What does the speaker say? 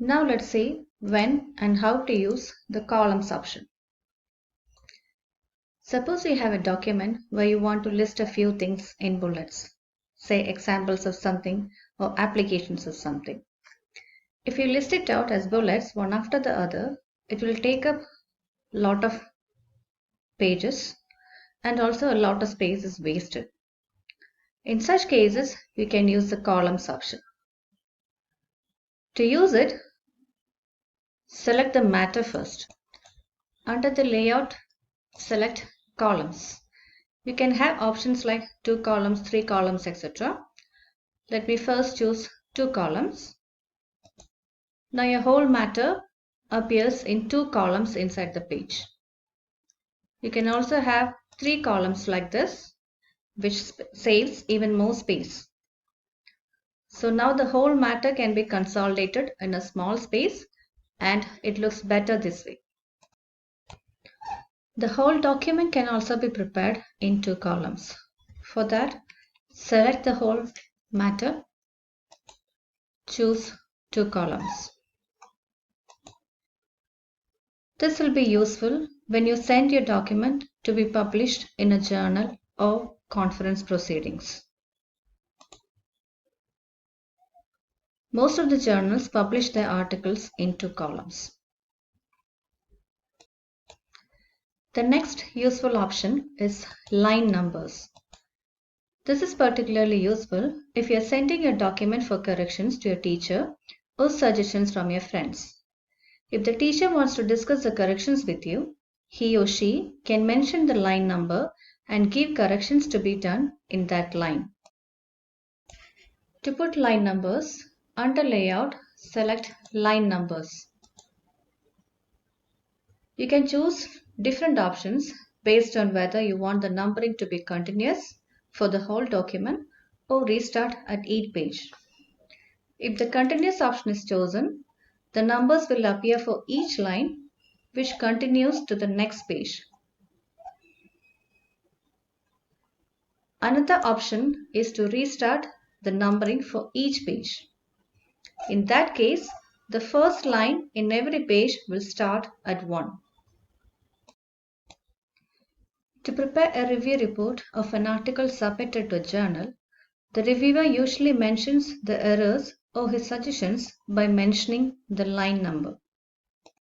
Now let's see when and how to use the columns option. Suppose you have a document where you want to list a few things in bullets, say examples of something or applications of something. If you list it out as bullets one after the other, it will take up a lot of pages and also a lot of space is wasted. In such cases, you can use the columns option. To use it, select the matter first. Under the layout, select columns. You can have options like 2 columns, 3 columns, etc. Let me first choose 2 columns. Now your whole matter appears in 2 columns inside the page. You can also have 3 columns like this, which saves even more space. So now the whole matter can be consolidated in a small space and it looks better this way. The whole document can also be prepared in 2 columns. For that, select the whole matter, choose 2 columns. This will be useful when you send your document to be published in a journal or conference proceedings. Most of the journals publish their articles in 2 columns. The next useful option is line numbers. This is particularly useful if you are sending your document for corrections to your teacher or suggestions from your friends. If the teacher wants to discuss the corrections with you, he or she can mention the line number and give corrections to be done in that line. To put line numbers, under Layout, select Line Numbers. You can choose different options based on whether you want the numbering to be continuous for the whole document or restart at each page. If the continuous option is chosen, the numbers will appear for each line which continues to the next page. Another option is to restart the numbering for each page. In that case, the first line in every page will start at 1. To prepare a review report of an article submitted to a journal, the reviewer usually mentions the errors or his suggestions by mentioning the line number.